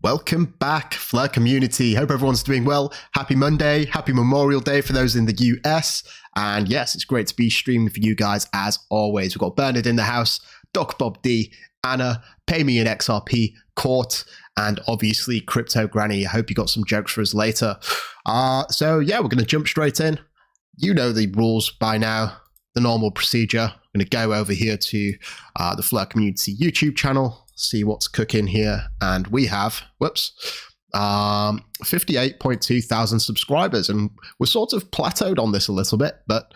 Welcome back, Flare community. Hope everyone's doing well. Happy Monday, happy Memorial Day for those in the US. And yes, it's great to be streaming for you guys as always. We've got Bernard in the house, Doc Bob D, Anna, Pay Me in XRP, Court, and obviously Crypto Granny. I hope you got some jokes for us later. So yeah, we're going to jump straight in. You know the rules by now, the normal procedure. I'm going to go over here to the Flare community YouTube channel, see what's cooking here, and we have 58.2 thousand subscribers, and we're sort of plateaued on this a little bit, but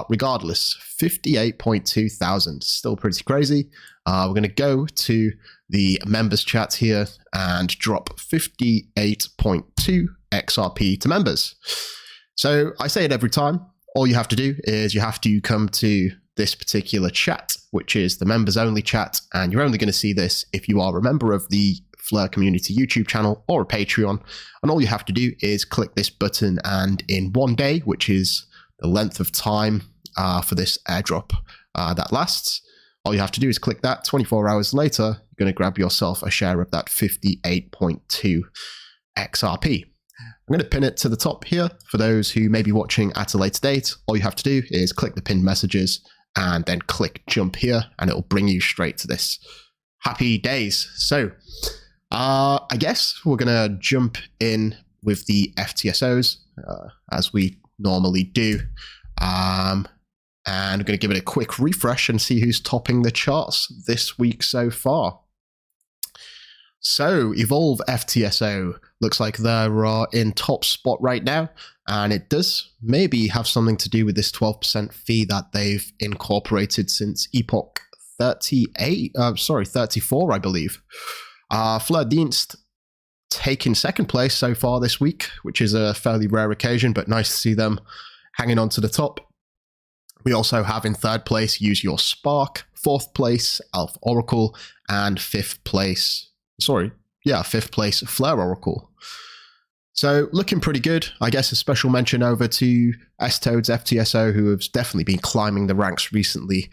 regardless, 58.2 thousand, still pretty crazy. We're going to go to the members chat here and drop 58.2 XRP to members. So I say it every time. All you have to do is you have to come to this particular chat, which is the members only chat, and you're only going to see this if you are a member of the Flare community YouTube channel or a Patreon. And all you have to do is click this button, and in 1 day, which is the length of time for this airdrop that lasts, all you have to do is click that. 24 hours later, you're going to grab yourself a share of that 58.2 XRP. I'm going to pin it to the top here for those who may be watching at a later date. All you have to do is click the pinned messages and then click jump here, and it'll bring you straight to this. Happy days. So I guess we're going to jump in with the FTSOs as we normally do. And I'm going to give it a quick refresh and see who's topping the charts this week so far. So Evolve FTSO looks like they're in top spot right now, and it does maybe have something to do with this 12% fee that they've incorporated since Epoch 34, I believe. Flare Dienst taking second place so far this week, which is a fairly rare occasion, but nice to see them hanging on to the top. We also have in third place Use Your Spark, fourth place Alpha Oracle, and fifth place Flare Oracle. So looking pretty good. I guess a special mention over to S-Toads FTSO, who have definitely been climbing the ranks recently.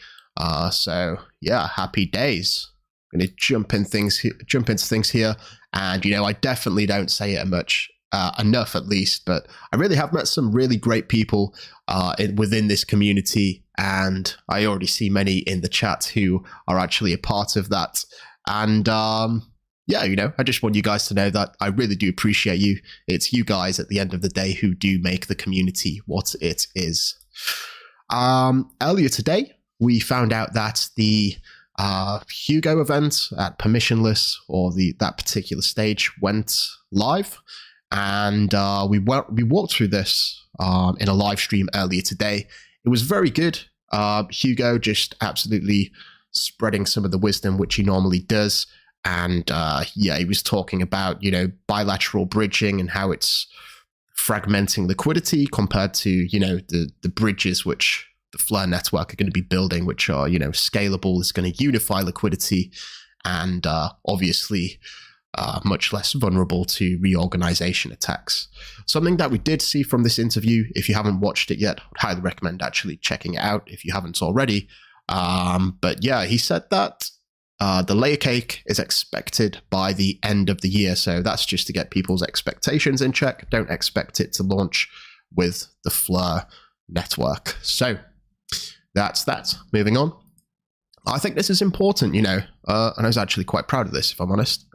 So yeah, happy days. I'm going to jump into things here. And I definitely don't say it much enough, at least, but I really have met some really great people within this community, and I already see many in the chat who are actually a part of that. And yeah, I just want you guys to know that I really do appreciate you. It's you guys at the end of the day who do make the community what it is. Earlier today, we found out that the Hugo event at Permissionless, or that particular stage, went live, and we walked through this in a live stream earlier today. It was very good. Hugo just absolutely spreading some of the wisdom which he normally does. And yeah, he was talking about, bilateral bridging and how it's fragmenting liquidity compared to, the bridges which the Flare network are going to be building, which are, scalable, is going to unify liquidity, and obviously much less vulnerable to reorganization attacks. Something that we did see from this interview, if you haven't watched it yet, I would highly recommend actually checking it out if you haven't already. But yeah, he said that the layer cake is expected by the end of the year. So that's just to get people's expectations in check. Don't expect it to launch with the Flare network. So that's that. Moving on. I think this is important, and I was actually quite proud of this, if I'm honest.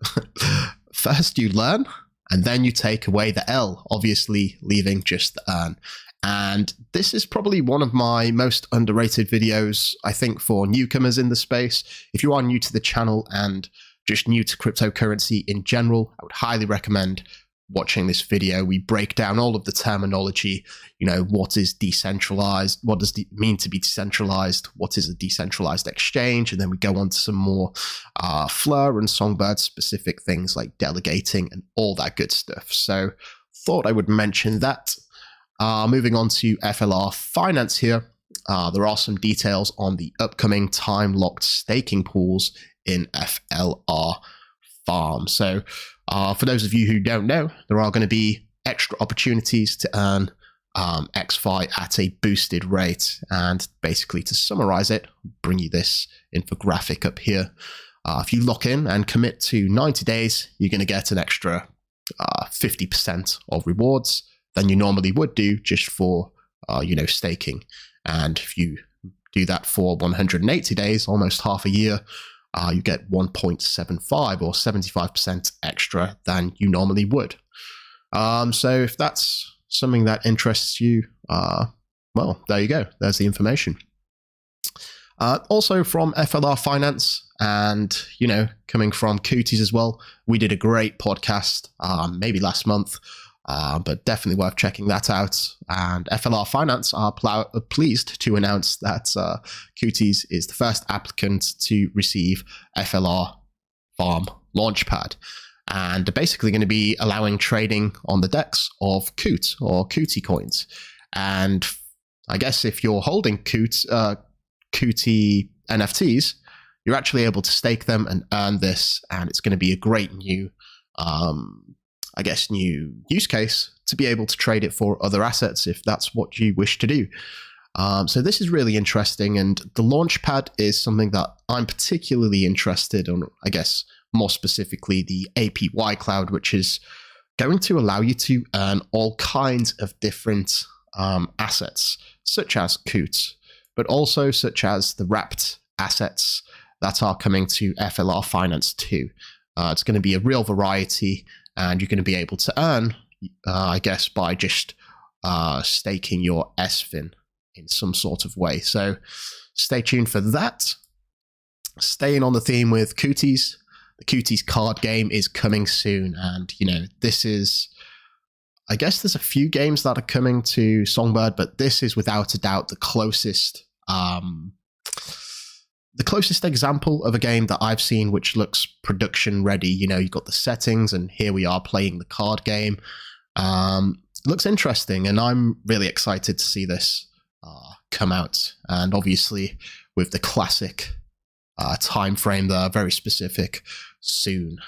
First you learn, and then you take away the L, obviously leaving just the earn. And this is probably one of my most underrated videos, I think, for newcomers in the space. If you are new to the channel and just new to cryptocurrency in general, I would highly recommend watching this video. We break down all of the terminology, what is decentralized, what does it mean to be decentralized, what is a decentralized exchange, and then we go on to some more Flare and Songbird specific things like delegating and all that good stuff. So thought I would mention that. Moving on to FLR Finance here, there are some details on the upcoming time-locked staking pools in FLR Farm. So for those of you who don't know, there are going to be extra opportunities to earn XFi at a boosted rate. And basically, to summarize it, I'll bring you this infographic up here. If you lock in and commit to 90 days, you're going to get an extra 50% of rewards than you normally would do just for, staking. And if you do that for 180 days, almost half a year, you get 1.75 or 75% extra than you normally would. So if that's something that interests you, well, there you go. There's the information. Also from FLR Finance and, coming from Cooties as well, we did a great podcast, maybe last month, but definitely worth checking that out. And FLR Finance are pleased to announce that Cooties is the first applicant to receive FLR Farm Launchpad. And they're basically going to be allowing trading on the DEX of Coot or Cootie coins. And I guess if you're holding Cootie NFTs, you're actually able to stake them and earn this, and it's going to be a great new new use case to be able to trade it for other assets if that's what you wish to do. So this is really interesting, and the Launchpad is something that I'm particularly interested in, I guess more specifically the APY cloud, which is going to allow you to earn all kinds of different assets, such as Coot, but also such as the wrapped assets that are coming to FLR Finance too. It's going to be a real variety, and you're going to be able to earn, I guess, by just staking your SFIN in some sort of way. So stay tuned for that. Staying on the theme with Cooties, the Cooties card game is coming soon, and this is, I guess there's a few games that are coming to Songbird, but this is without a doubt the closest example of a game that I've seen which looks production ready. You've got the settings, and here we are playing the card game. Looks interesting, and I'm really excited to see this come out. And obviously with the classic time frame there, very specific, soon.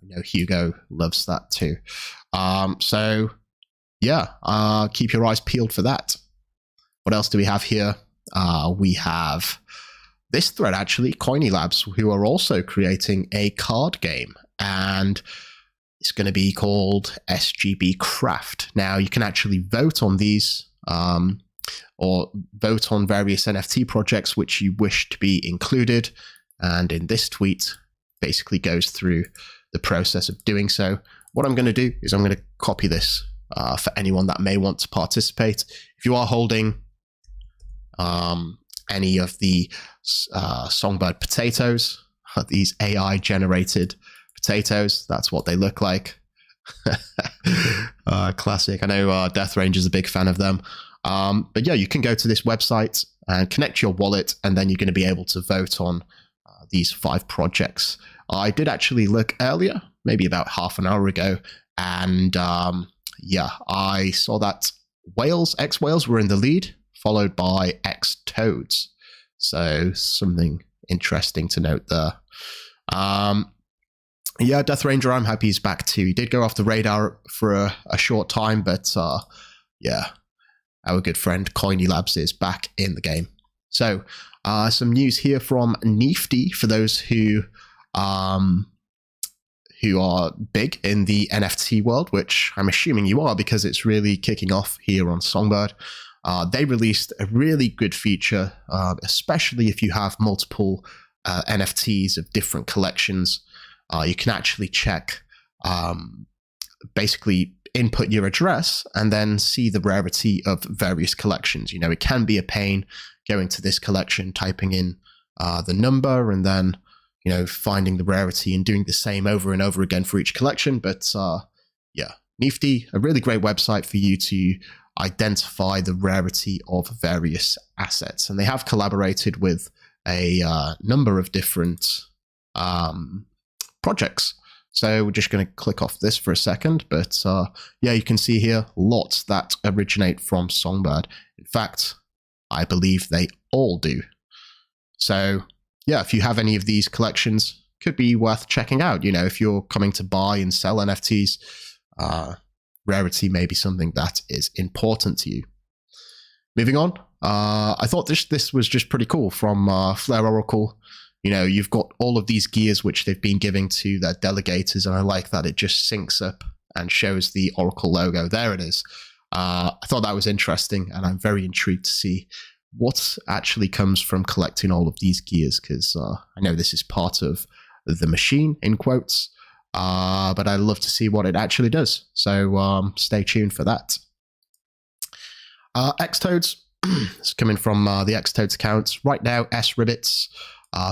I know Hugo loves that too. So yeah, keep your eyes peeled for that. What else do we have here? We have this thread, actually, Koinly Labs, who are also creating a card game, and it's going to be called SGB Craft. Now, you can actually vote on these, or vote on various NFT projects which you wish to be included, and in this tweet, basically goes through the process of doing so. What I'm going to do is I'm going to copy this for anyone that may want to participate. If you are holding any of the Songbird potatoes, these AI generated potatoes, that's what they look like. Classic. I know Death Range is a big fan of them. But yeah, you can go to this website and connect your wallet, and then you're going to be able to vote on these 5 projects. I did actually look earlier, maybe about half an hour ago, and yeah, I saw that X-Whales were in the lead, followed by X-Toads. So something interesting to note there. Yeah, Death Ranger, I'm happy he's back too. He did go off the radar for a short time, but yeah, our good friend Koinly Labs is back in the game. So some news here from Neefty for those who are big in the NFT world, which I'm assuming you are because it's really kicking off here on Songbird. They released a really good feature, especially if you have multiple NFTs of different collections. You can actually check, basically input your address and then see the rarity of various collections. It can be a pain going to this collection, typing in the number, and then finding the rarity and doing the same over and over again for each collection. But yeah, Neefty, a really great website for you to identify the rarity of various assets. And they have collaborated with a number of different projects. So we're just going to click off this for a second. But yeah, you can see here lots that originate from Songbird. In fact, I believe they all do. So yeah, if you have any of these collections, could be worth checking out. If you're coming to buy and sell NFTs, rarity may be something that is important to you. Moving on, I thought this was just pretty cool from Flare Oracle. you know, you've got all of these gears which they've been giving to their delegators, and I like that it just syncs up and shows the Oracle logo. There it is. I thought that was interesting, and I'm very intrigued to see what actually comes from collecting all of these gears, because I know this is part of the machine, in quotes, but I'd love to see what it actually does. So stay tuned for that. Xtoads, it's coming from the Xtoads account. Right now, sribbits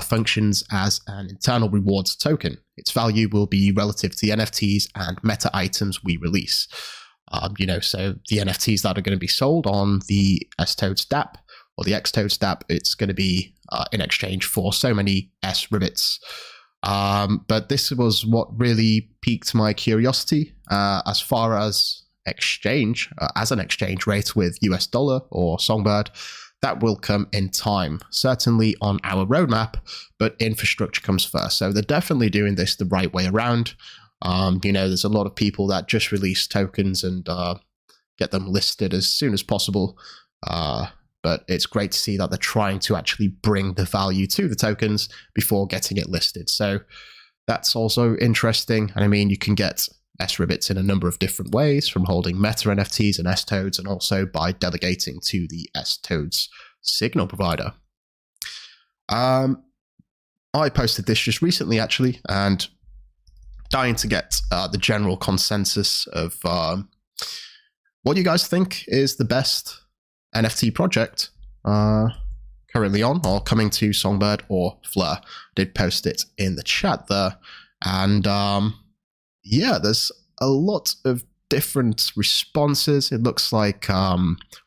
functions as an internal rewards token. Its value will be relative to the NFTs and meta items we release. You know, so the NFTs that are going to be sold on the Xtoads dApp or the Xtoads dApp, it's going to be in exchange for so many sribbits. But this was what really piqued my curiosity as far as exchange, as an exchange rate with US dollar or Songbird. That will come in time, certainly on our roadmap, but infrastructure comes first. So they're definitely doing this the right way around. You know, there's a lot of people that just release tokens and get them listed as soon as possible. But it's great to see that they're trying to actually bring the value to the tokens before getting it listed. So that's also interesting. And I mean, you can get sribbits in a number of different ways, from holding meta NFTs and Xtoads, and also by delegating to the Xtoads signal provider. I posted this just recently, actually, and dying to get the general consensus of what you guys think is the best NFT project currently on or coming to Songbird or Flare. I did post it in the chat there, and yeah, there's a lot of different responses. It looks like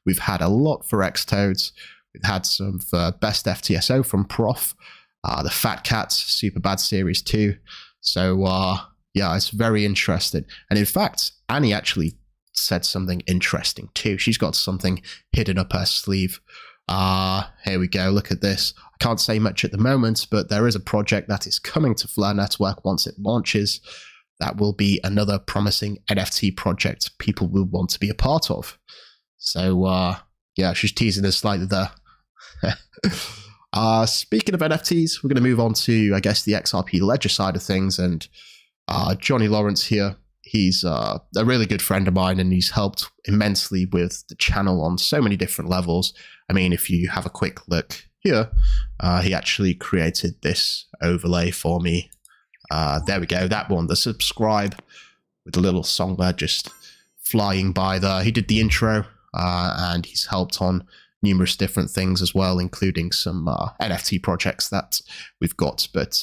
we've had a lot for Xtoads. We've had some for Best FTSO from Prof, the Fat Cats Super Bad Series 2. So yeah, it's very interesting. And in fact, Annie actually said something interesting too. She's got something hidden up her sleeve. Here we go. Look at this. I can't say much at the moment, but there is a project that is coming to Flare Network once it launches. That will be another promising NFT project people will want to be a part of. So yeah, she's teasing us slightly there. Speaking of NFTs, we're going to move on to, I guess, the XRP ledger side of things. And Johnny Lawrence here, he's a really good friend of mine, and he's helped immensely with the channel on so many different levels. I mean, if you have a quick look here, he actually created this overlay for me. There we go, that one, the subscribe with the little songbird just flying by there. He did the intro, and he's helped on numerous different things as well, including some NFT projects that we've got. But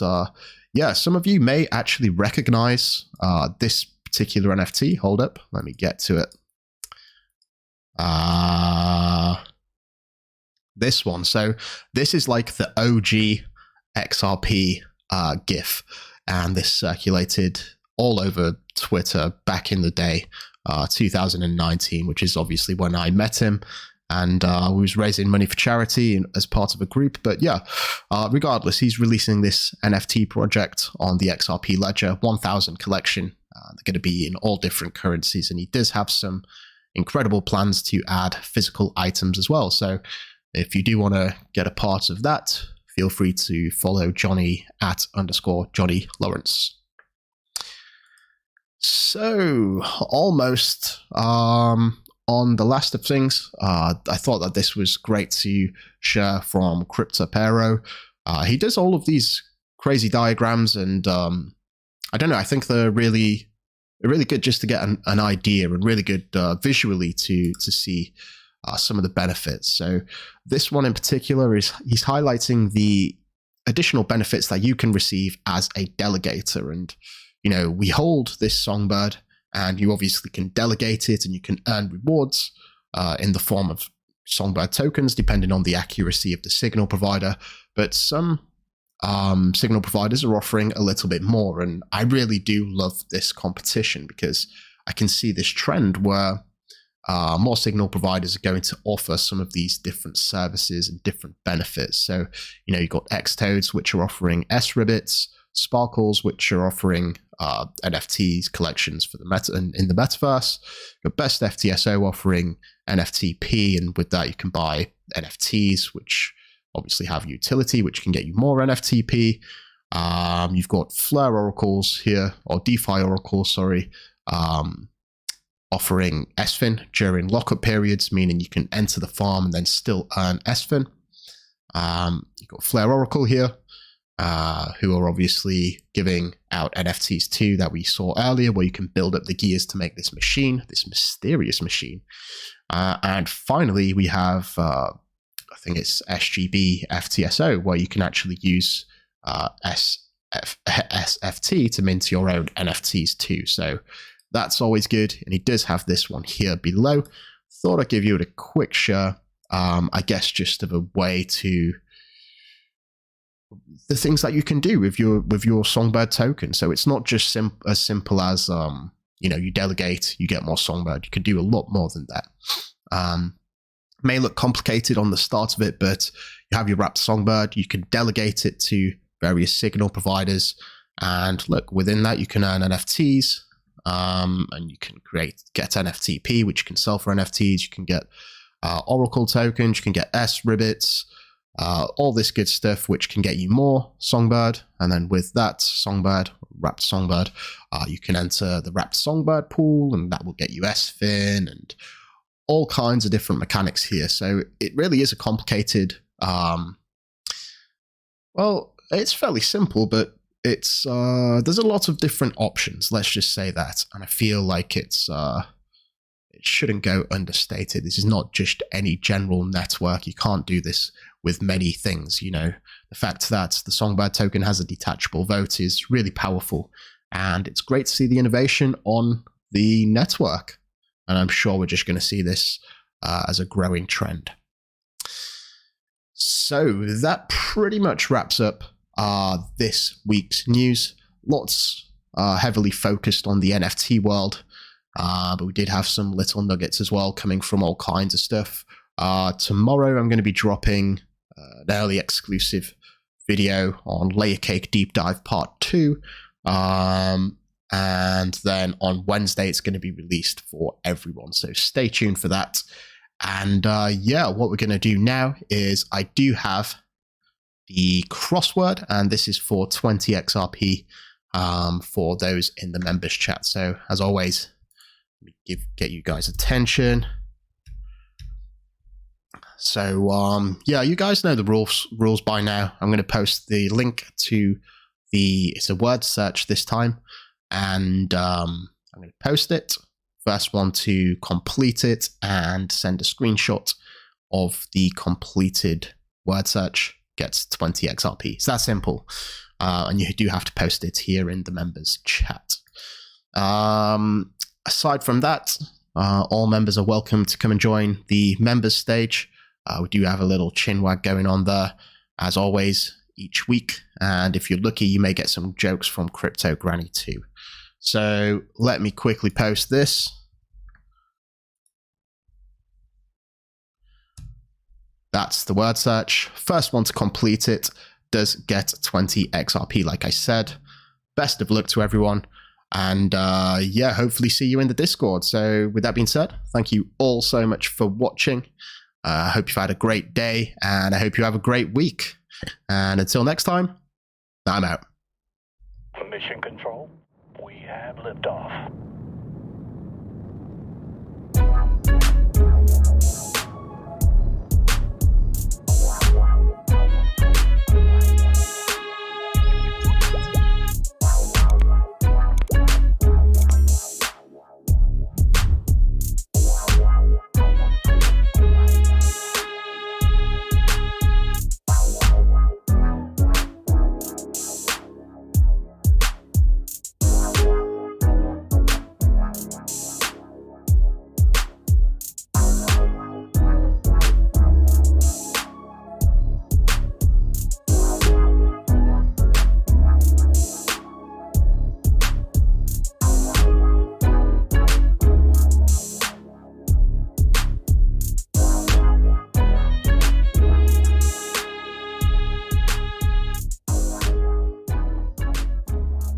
yeah, some of you may actually recognize this particular NFT. Hold up, let me get to it. This one. So this is like the OG XRP GIF. And this circulated all over Twitter back in the day, 2019, which is obviously when I met him, and we was raising money for charity as part of a group. But yeah, regardless, he's releasing this NFT project on the XRP ledger, 1000 collection. They're going to be in all different currencies, and he does have some incredible plans to add physical items as well. So if you do want to get a part of that, feel free to follow Johnny at _Johnny Lawrence. So almost on the last of things, I thought that this was great to share from Cryptopero. He does all of these crazy diagrams, and I don't know, I think they're really good just to get an idea, and really good visually to see some of the benefits. So this one in particular he's highlighting the additional benefits that you can receive as a delegator. And, you know, we hold this songbird, and you obviously can delegate it, and you can earn rewards in the form of songbird tokens, depending on the accuracy of the signal provider. But some signal providers are offering a little bit more. And I really do love this competition, because I can see this trend where more signal providers are going to offer some of these different services and different benefits. So, you know, you've got Xtoads, which are offering sribbits, Sparkles, which are offering NFTs collections for the meta in the metaverse. Your Best FTSO offering NFTP, and with that you can buy NFTs, which obviously have utility, which can get you more NFTP. You've got Flare oracles here, or DeFi oracles, sorry, offering SFIN during lockup periods, meaning you can enter the farm and then still earn SFIN. You've got Flare Oracle here, who are obviously giving out NFTs too that we saw earlier, where you can build up the gears to make this machine, this mysterious machine. And finally, we have, I think it's SGB FTSO, where you can actually use SFT to mint your own NFTs too. So that's always good. And he does have this one here below. Thought I'd give you a quick share, I guess, just of a way to the things that you can do with your Songbird token. So it's not just as simple as you delegate, you get more Songbird. You can do a lot more than that. May look complicated on the start of it, but you have your wrapped Songbird. You can delegate it to various signal providers, and look, within that you can earn NFTs, and you can get NFTP, which you can sell for NFTs. You can get Oracle tokens. You can get S-Ribbits. All this good stuff, which can get you more Songbird. And then with that Songbird, wrapped Songbird, you can enter the wrapped Songbird pool, and that will get you SFIN and all kinds of different mechanics here. So it really is a complicated, well, it's fairly simple, but it's there's a lot of different options, let's just say that. And I feel like it shouldn't go understated. This is not just any general network. You can't do this with many things. The fact that the Songbird token has a detachable vote is really powerful, and it's great to see the innovation on the network. And I'm sure we're just going to see this as a growing trend. So that pretty much wraps up this week's news. Lots heavily focused on the NFT world, but we did have some little nuggets as well coming from all kinds of stuff. Tomorrow I'm going to be dropping an early exclusive video on Layer Cake Deep Dive Part 2. And then on Wednesday, it's going to be released for everyone. So stay tuned for that. And what we're going to do now is I do have the crossword, and this is for 20 XRP for those in the members chat. So as always, let me get you guys attention. So you guys know the rules by now. I'm going to post the link to it's a word search this time, and I'm going to post it. First one to complete it and send a screenshot of the completed word search gets 20 XRP. It's that simple. And you do have to post it here in the members chat. Aside from that, all members are welcome to come and join the members stage. We do have a little chinwag going on there, as always, each week. And if you're lucky, you may get some jokes from Crypto Granny too. So let me quickly post this. That's the word search. First one to complete it does get 20 XRP, like I said. Best of luck to everyone. And hopefully see you in the Discord. So with that being said, thank you all so much for watching. I hope you've had a great day, and I hope you have a great week. And until next time, I'm out. Mission Control, we have liftoff.